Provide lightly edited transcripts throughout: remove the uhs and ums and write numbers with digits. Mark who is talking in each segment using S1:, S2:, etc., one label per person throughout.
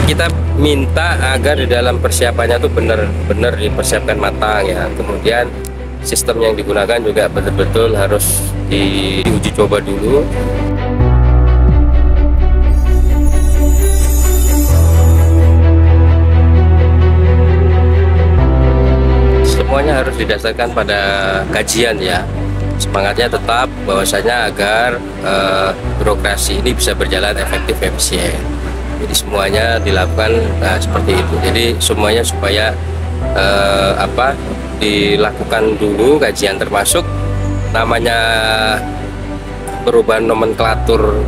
S1: Kita minta agar di dalam persiapannya tuh benar-benar dipersiapkan matang ya. Kemudian sistem yang digunakan juga betul-betul harus diuji coba dulu. Semuanya harus didasarkan pada kajian ya. Semangatnya tetap bahwasanya agar birokrasi ini bisa berjalan efektif efisien. Jadi semuanya dilakukan seperti itu. Jadi semuanya supaya dilakukan dulu kajian, termasuk namanya perubahan nomenklatur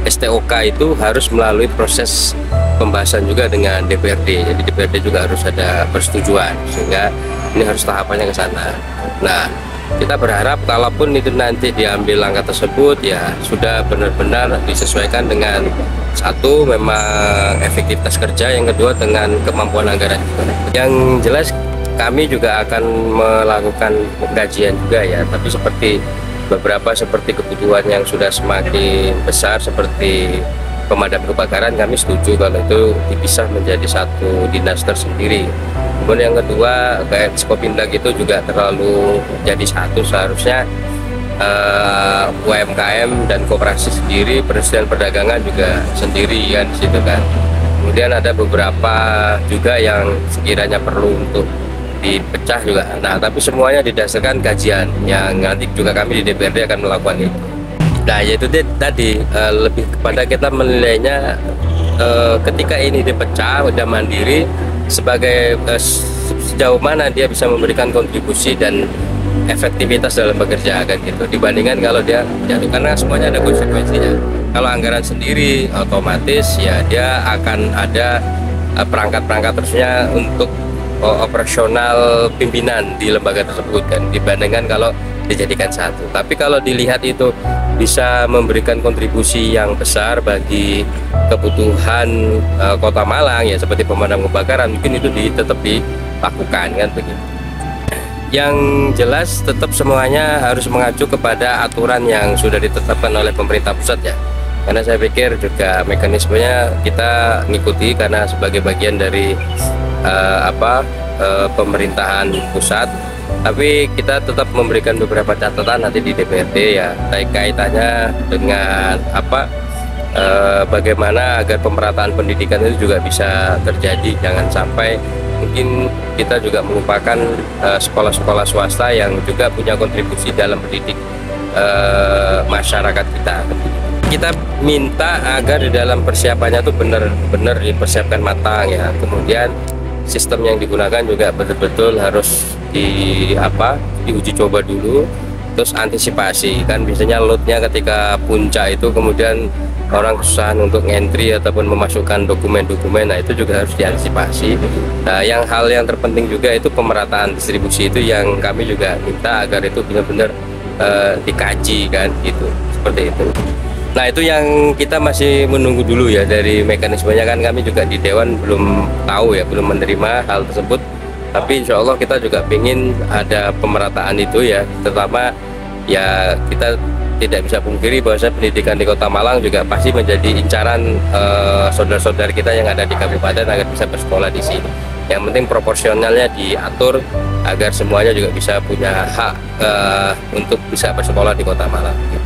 S1: STOK itu harus melalui proses pembahasan juga dengan DPRD. Jadi DPRD juga harus ada persetujuan, sehingga ini harus tahapannya ke sana. Nah, kita berharap kalaupun itu nanti diambil langkah tersebut ya sudah benar-benar disesuaikan dengan satu memang efektivitas kerja, yang kedua dengan kemampuan anggaran juga. Yang jelas kami juga akan melakukan pengkajian juga ya, tapi seperti kebutuhan yang sudah semakin besar seperti pemadam kebakaran, kami setuju kalau itu dipisah menjadi satu dinas tersendiri. Kemudian yang kedua, kayak Skopindag itu juga terlalu jadi satu, seharusnya UMKM dan koperasi sendiri, perindustrian perdagangan juga sendiri kan di situ kan. Kemudian ada beberapa juga yang sekiranya perlu untuk dipecah juga. Nah, tapi semuanya didasarkan kajian yang nanti juga kami di DPRD akan melakukan itu. Nah, yaitu tadi lebih kepada kita menilainya ketika ini dipecah udah mandiri sebagai sejauh mana dia bisa memberikan kontribusi dan efektivitas dalam bekerja kan gitu, dibandingkan kalau dia jatuh, karena semuanya ada konsekuensinya. Kalau anggaran sendiri otomatis ya dia akan ada perangkat-perangkat terusnya untuk operasional pimpinan di lembaga tersebut kan, dibandingkan kalau dijadikan satu. Tapi kalau dilihat itu bisa memberikan kontribusi yang besar bagi kebutuhan Kota Malang ya, seperti pemadam kebakaran, mungkin itu tetap dilakukan kan begitu. Yang jelas tetap semuanya harus mengacu kepada aturan yang sudah ditetapkan oleh pemerintah pusat ya, karena saya pikir juga mekanismenya kita ngikuti karena sebagai bagian dari pemerintahan pusat. Tapi kita tetap memberikan beberapa catatan nanti di DPRD ya, kaitannya dengan bagaimana agar pemerataan pendidikan itu juga bisa terjadi. Jangan sampai mungkin kita juga melupakan sekolah-sekolah swasta yang juga punya kontribusi dalam mendidik masyarakat kita. Kita minta agar di dalam persiapannya tuh benar-benar dipersiapkan matang ya. Kemudian sistem yang digunakan juga betul-betul harus diuji coba dulu, terus antisipasi kan, biasanya loadnya ketika puncak itu kemudian orang kesusahan untuk ngentri ataupun memasukkan dokumen-dokumen. Nah, itu juga harus diantisipasi. Nah, hal yang terpenting juga itu pemerataan distribusi, itu yang kami juga minta agar itu benar-benar dikaji kan gitu, seperti itu. Nah, itu yang kita masih menunggu dulu ya dari mekanismenya kan, kami juga di Dewan belum tahu ya, belum menerima hal tersebut. Tapi insya Allah kita juga ingin ada pemerataan itu ya, terutama ya kita tidak bisa pungkiri bahwa pendidikan di Kota Malang juga pasti menjadi incaran saudara-saudara kita yang ada di kabupaten agar bisa bersekolah di sini. Yang penting proporsionalnya diatur agar semuanya juga bisa punya hak untuk bisa bersekolah di Kota Malang. Gitu.